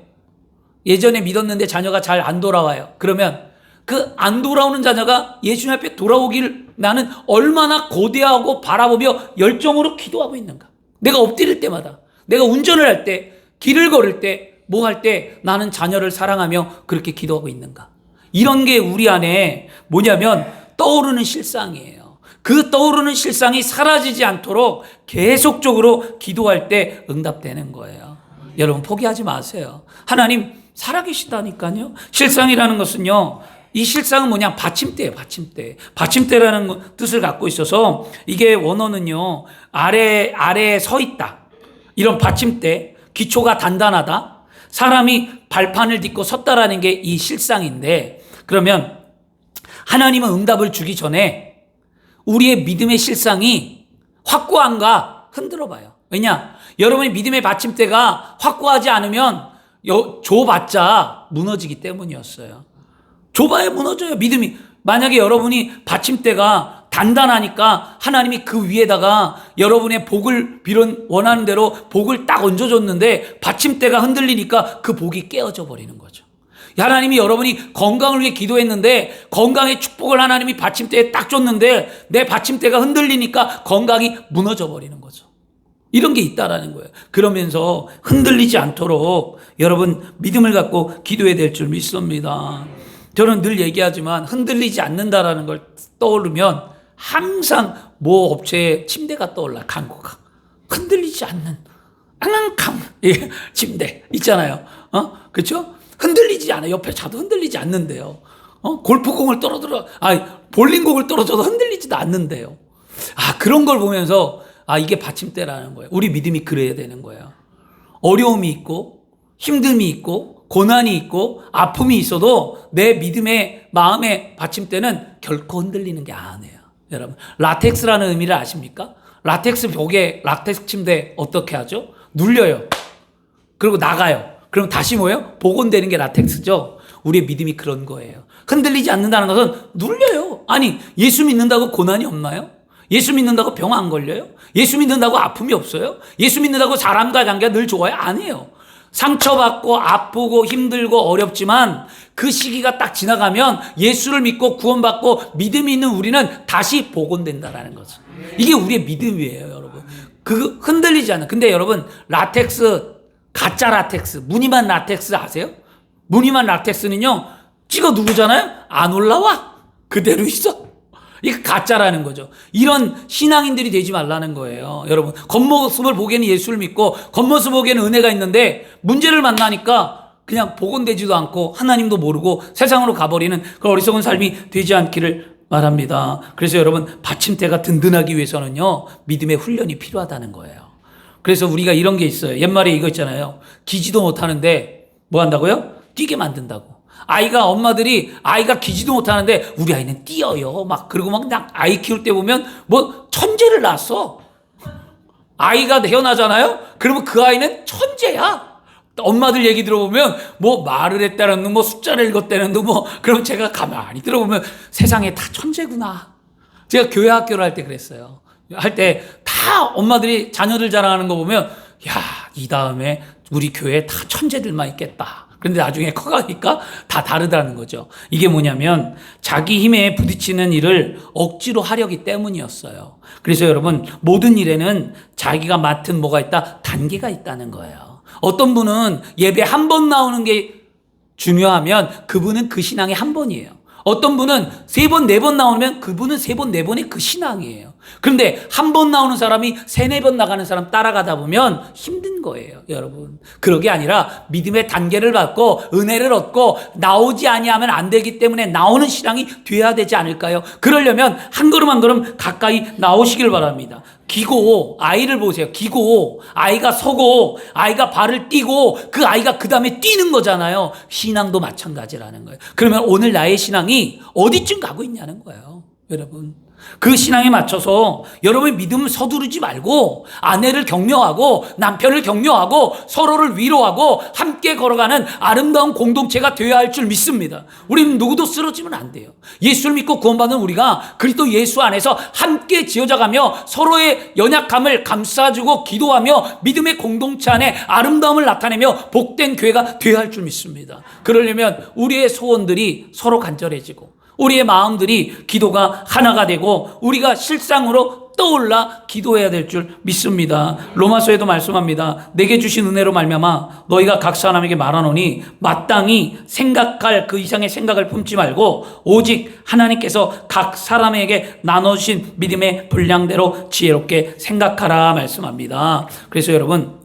예전에 믿었는데 자녀가 잘 안 돌아와요. 그러면 그 안 돌아오는 자녀가 예수님 앞에 돌아오길 나는 얼마나 고대하고 바라보며 열정으로 기도하고 있는가? 내가 엎드릴 때마다, 내가 운전을 할 때, 길을 걸을 때, 뭐 할 때 나는 자녀를 사랑하며 그렇게 기도하고 있는가? 이런 게 우리 안에 뭐냐면 떠오르는 실상이에요. 그 떠오르는 실상이 사라지지 않도록 계속적으로 기도할 때 응답되는 거예요. 여러분 포기하지 마세요. 하나님 살아계시다니까요. 실상이라는 것은요, 이 실상은 뭐냐? 받침대예요, 받침대. 받침대라는 뜻을 갖고 있어서 이게 원어는요, 아래에 서 있다. 이런 받침대, 기초가 단단하다. 사람이 발판을 딛고 섰다라는 게 이 실상인데, 그러면 하나님은 응답을 주기 전에 우리의 믿음의 실상이 확고한가 흔들어 봐요. 왜냐? 여러분의 믿음의 받침대가 확고하지 않으면 줘봤자 무너지기 때문이었어요. 좁아야 무너져요, 믿음이. 만약에 여러분이 받침대가 단단하니까 하나님이 그 위에다가 여러분의 복을 원하는 대로 복을 딱 얹어줬는데 받침대가 흔들리니까 그 복이 깨어져 버리는 거죠. 하나님이 여러분이 건강을 위해 기도했는데 건강의 축복을 하나님이 받침대에 딱 줬는데 내 받침대가 흔들리니까 건강이 무너져 버리는 거죠. 이런 게 있다라는 거예요. 그러면서 흔들리지 않도록 여러분 믿음을 갖고 기도해야 될 줄 믿습니다. 저는 늘 얘기하지만 흔들리지 않는다라는 걸 떠오르면 항상 모 업체의 침대가 떠올라. 강구가 흔들리지 않는 앙앙강 침대 있잖아요. 그렇죠? 흔들리지 않아. 옆에 자도 흔들리지 않는데요. 골프공을 볼링공을 떨어져도 흔들리지도 않는데요. 그런 걸 보면서 이게 받침대라는 거예요. 우리 믿음이 그래야 되는 거예요. 어려움이 있고 힘듦이 있고 고난이 있고 아픔이 있어도 내 믿음의 마음의 받침대는 결코 흔들리는 게 아니에요. 여러분, 라텍스라는 의미를 아십니까? 라텍스 벽에 라텍스 침대 어떻게 하죠? 눌려요. 그리고 나가요. 그럼 다시 뭐예요? 복원되는 게 라텍스죠. 우리의 믿음이 그런 거예요. 흔들리지 않는다는 것은 눌려요. 아니, 예수 믿는다고 고난이 없나요? 예수 믿는다고 병 안 걸려요? 예수 믿는다고 아픔이 없어요? 예수 믿는다고 사람과 관계가 늘 좋아요? 아니에요. 상처받고 아프고 힘들고 어렵지만 그 시기가 딱 지나가면 예수를 믿고 구원받고 믿음이 있는 우리는 다시 복원된다라는 거죠. 이게 우리의 믿음이에요, 여러분. 그 흔들리지 않는. 근데 여러분, 라텍스, 가짜 라텍스, 무늬만 라텍스 아세요? 무늬만 라텍스는요, 찍어 누르잖아요? 안 올라와. 그대로 있어. 이게 가짜라는 거죠. 이런 신앙인들이 되지 말라는 거예요. 여러분, 겉모습을 보기에는 예수를 믿고 겉모습 보기에는 은혜가 있는데 문제를 만나니까 그냥 복원되지도 않고 하나님도 모르고 세상으로 가버리는 그런 어리석은 삶이 되지 않기를 바랍니다. 그래서 여러분, 받침대가 든든하기 위해서는요, 믿음의 훈련이 필요하다는 거예요. 그래서 우리가 이런 게 있어요. 옛말에 이거 있잖아요. 기지도 못하는데 뭐 한다고요? 뛰게 만든다고. 엄마들이 아이가 기지도 못하는데 우리 아이는 뛰어요. 그리고 그냥 아이 키울 때 보면 뭐 천재를 낳았어. 아이가 태어나잖아요? 그러면 그 아이는 천재야. 엄마들 얘기 들어보면 뭐 말을 했다는 둥, 뭐 숫자를 읽었다는 둥, 그럼 제가 가만히 들어보면 세상에 다 천재구나. 제가 교회 학교를 할 때 그랬어요. 할 때 다 엄마들이 자녀들 자랑하는 거 보면 이 다음에 우리 교회에 다 천재들만 있겠다. 그런데 나중에 커가니까 다 다르다는 거죠. 이게 뭐냐면 자기 힘에 부딪히는 일을 억지로 하려기 때문이었어요. 그래서 여러분, 모든 일에는 자기가 맡은 뭐가 있다? 단계가 있다는 거예요. 어떤 분은 예배 한 번 나오는 게 중요하면 그분은 그 신앙이 한 번이에요. 어떤 분은 3번, 4번 나오면 그분은 3번, 4번의 그 신앙이에요. 그런데 한 번 나오는 사람이 3, 4번 나가는 사람 따라가다 보면 힘든 거예요, 여러분. 그러게 아니라 믿음의 단계를 받고 은혜를 얻고 나오지 아니하면 안 되기 때문에 나오는 신앙이 돼야 되지 않을까요? 그러려면 한 걸음 한 걸음 가까이 나오시길 바랍니다. 기고, 아이를 보세요. 기고, 아이가 서고, 아이가 발을 띄고, 그 아이가 그 다음에 뛰는 거잖아요. 신앙도 마찬가지라는 거예요. 그러면 오늘 나의 신앙이 어디쯤 가고 있냐는 거예요. 여러분. 그 신앙에 맞춰서 여러분의 믿음을 서두르지 말고 아내를 격려하고 남편을 격려하고 서로를 위로하고 함께 걸어가는 아름다운 공동체가 되어야 할 줄 믿습니다. 우리는 누구도 쓰러지면 안 돼요. 예수를 믿고 구원받은 우리가 그리스도 예수 안에서 함께 지어져가며 서로의 연약함을 감싸주고 기도하며 믿음의 공동체 안에 아름다움을 나타내며 복된 교회가 되어야 할 줄 믿습니다. 그러려면 우리의 소원들이 서로 간절해지고 우리의 마음들이 기도가 하나가 되고 우리가 실상으로 떠올라 기도해야 될 줄 믿습니다. 로마서에도 말씀합니다. 내게 주신 은혜로 말미암아 너희가 각 사람에게 말하노니 마땅히 생각할 그 이상의 생각을 품지 말고 오직 하나님께서 각 사람에게 나눠주신 믿음의 분량대로 지혜롭게 생각하라 말씀합니다. 그래서 여러분,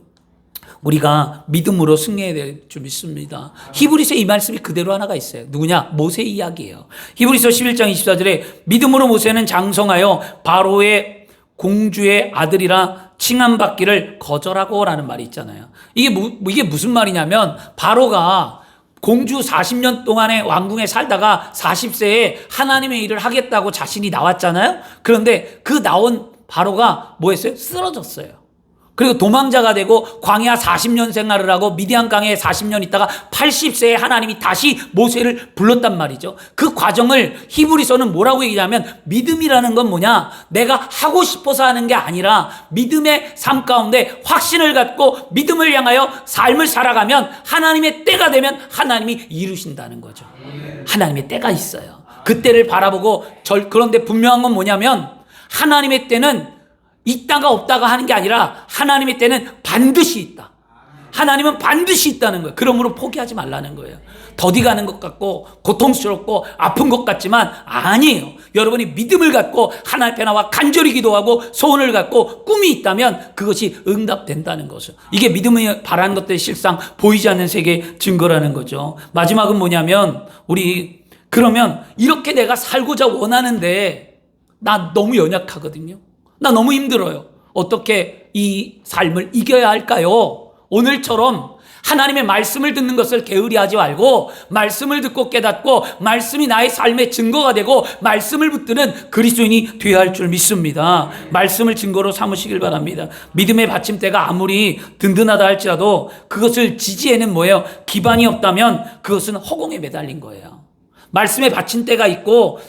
우리가 믿음으로 승리해야 될 줄 믿습니다. 히브리서 이 말씀이 그대로 하나가 있어요. 누구냐? 모세 이야기예요. 히브리서 11장 24절에 믿음으로 모세는 장성하여 바로의 공주의 아들이라 칭함받기를 거절하고 라는 말이 있잖아요. 이게 무슨 말이냐면 바로가 공주 40년 동안의 왕궁에 살다가 40세에 하나님의 일을 하겠다고 자신이 나왔잖아요. 그런데 그 나온 바로가 뭐 했어요? 쓰러졌어요. 그리고 도망자가 되고 광야 40년 생활을 하고 미디안 강에 40년 있다가 80세에 하나님이 다시 모세를 불렀단 말이죠. 그 과정을 히브리서는 뭐라고 얘기하면 믿음이라는 건 뭐냐? 내가 하고 싶어서 하는 게 아니라 믿음의 삶 가운데 확신을 갖고 믿음을 향하여 삶을 살아가면 하나님의 때가 되면 하나님이 이루신다는 거죠. 하나님의 때가 있어요. 그 때를 바라보고 그런데 분명한 건 뭐냐면 하나님의 때는 있다가 없다가 하는 게 아니라 하나님의 때는 반드시 있다. 하나님은 반드시 있다는 거예요. 그러므로 포기하지 말라는 거예요. 더디가는 것 같고 고통스럽고 아픈 것 같지만 아니에요. 여러분이 믿음을 갖고 하나님 앞에 나와 간절히 기도하고 소원을 갖고 꿈이 있다면 그것이 응답된다는 거죠. 이게 믿음이 바라는 것들의 실상 보이지 않는 세계의 증거라는 거죠. 마지막은 뭐냐면 그러면 이렇게 내가 살고자 원하는데 나 너무 연약하거든요. 나 너무 힘들어요. 어떻게 이 삶을 이겨야 할까요? 오늘처럼 하나님의 말씀을 듣는 것을 게으리하지 말고 말씀을 듣고 깨닫고 말씀이 나의 삶의 증거가 되고 말씀을 붙드는 그리스도인이 되어야 할 줄 믿습니다. 말씀을 증거로 삼으시길 바랍니다. 믿음의 받침대가 아무리 든든하다 할지라도 그것을 지지에는 뭐예요? 기반이 없다면 그것은 허공에 매달린 거예요. 말씀의 받침대가 있고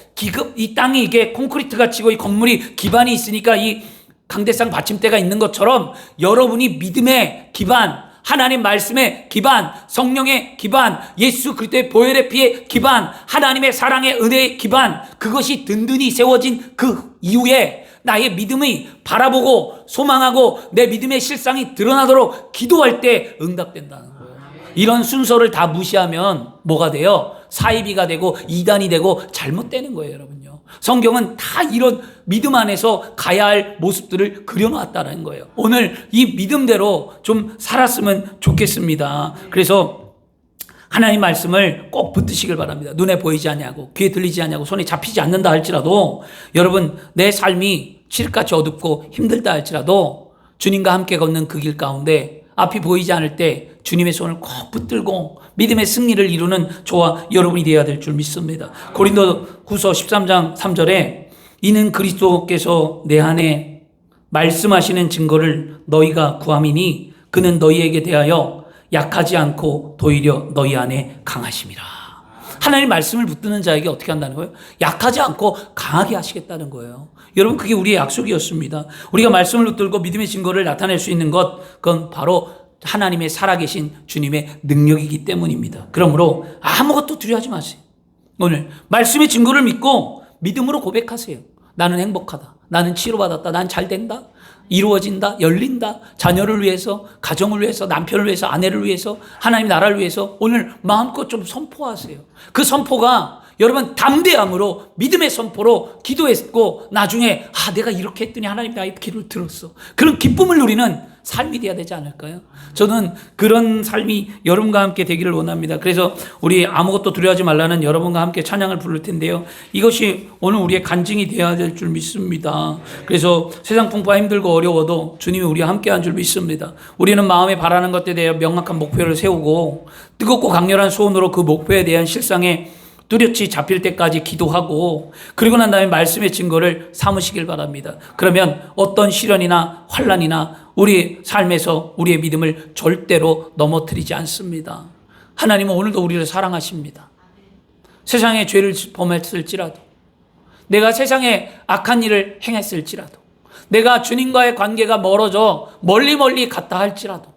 이 땅이 이게 콘크리트가 치고 이 건물이 기반이 있으니까 이 강대상 받침대가 있는 것처럼 여러분이 믿음의 기반, 하나님 말씀의 기반, 성령의 기반, 예수 그리스도의 보혈의 피의 기반, 하나님의 사랑의 은혜의 기반, 그것이 든든히 세워진 그 이후에 나의 믿음이 바라보고 소망하고 내 믿음의 실상이 드러나도록 기도할 때 응답된다는 거예요. 이런 순서를 다 무시하면 뭐가 돼요? 사이비가 되고 이단이 되고 잘못되는 거예요, 여러분요. 성경은 다 이런 믿음 안에서 가야 할 모습들을 그려놨다는 거예요. 오늘 이 믿음대로 좀 살았으면 좋겠습니다. 그래서 하나님 말씀을 꼭 붙드시길 바랍니다. 눈에 보이지 않냐고, 귀에 들리지 않냐고, 손에 잡히지 않는다 할지라도 여러분 내 삶이 칠흑같이 어둡고 힘들다 할지라도 주님과 함께 걷는 그 길 가운데 앞이 보이지 않을 때 주님의 손을 꼭 붙들고 믿음의 승리를 이루는 저와 여러분이 되어야 될 줄 믿습니다. 고린도후서 13장 3절에 이는 그리스도께서 내 안에 말씀하시는 증거를 너희가 구함이니 그는 너희에게 대하여 약하지 않고 도리어 너희 안에 강하심이라. 하나님 말씀을 붙드는 자에게 어떻게 한다는 거예요? 약하지 않고 강하게 하시겠다는 거예요. 여러분 그게 우리의 약속이었습니다. 우리가 말씀을 붙들고 믿음의 증거를 나타낼 수 있는 것, 그건 바로 하나님의 살아계신 주님의 능력이기 때문입니다. 그러므로 아무것도 두려워하지 마세요. 오늘 말씀의 증거를 믿고 믿음으로 고백하세요. 나는 행복하다. 나는 치료받았다. 난 잘된다. 이루어진다. 열린다. 자녀를 위해서, 가정을 위해서, 남편을 위해서, 아내를 위해서, 하나님 나라를 위해서 오늘 마음껏 좀 선포하세요. 그 선포가 여러분 담대함으로 믿음의 선포로 기도했고 나중에 내가 이렇게 했더니 하나님 나의 기도를 들었어. 그런 기쁨을 누리는 삶이 돼야 되지 않을까요? 저는 그런 삶이 여러분과 함께 되기를 원합니다. 그래서 우리 아무것도 두려워하지 말라는 여러분과 함께 찬양을 부를 텐데요. 이것이 오늘 우리의 간증이 되어야 될 줄 믿습니다. 그래서 세상 풍파가 힘들고 어려워도 주님이 우리와 함께한 줄 믿습니다. 우리는 마음에 바라는 것에 대해 명확한 목표를 세우고 뜨겁고 강렬한 소원으로 그 목표에 대한 실상에 뚜렷이 잡힐 때까지 기도하고 그리고 난 다음에 말씀의 증거를 삼으시길 바랍니다. 그러면 어떤 시련이나 환난이나 우리 삶에서 우리의 믿음을 절대로 넘어뜨리지 않습니다. 하나님은 오늘도 우리를 사랑하십니다. 세상에 죄를 범했을지라도, 내가 세상에 악한 일을 행했을지라도, 내가 주님과의 관계가 멀어져 멀리 갔다 할지라도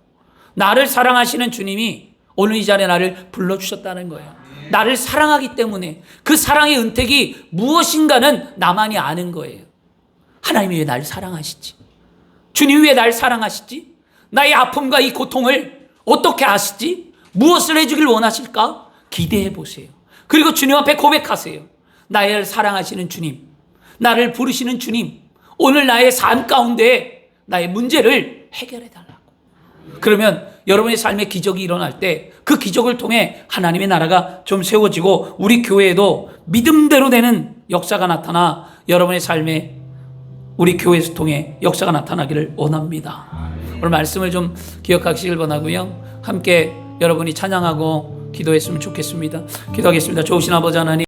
나를 사랑하시는 주님이 오늘 이 자리에 나를 불러주셨다는 거예요. 나를 사랑하기 때문에 그 사랑의 은택이 무엇인가는 나만이 아는 거예요. 하나님이 왜 나를 사랑하시지? 주님이 왜 나를 사랑하시지? 나의 아픔과 이 고통을 어떻게 아시지? 무엇을 해주길 원하실까? 기대해 보세요. 그리고 주님 앞에 고백하세요. 나를 사랑하시는 주님, 나를 부르시는 주님, 오늘 나의 삶 가운데 나의 문제를 해결해 달라고. 그러면 여러분의 삶에 기적이 일어날 때 그 기적을 통해 하나님의 나라가 좀 세워지고 우리 교회에도 믿음대로 되는 역사가 나타나 여러분의 삶에 우리 교회에서 통해 역사가 나타나기를 원합니다. 오늘 말씀을 좀 기억하시길 원하고요. 함께 여러분이 찬양하고 기도했으면 좋겠습니다. 기도하겠습니다. 좋으신 아버지 하나님,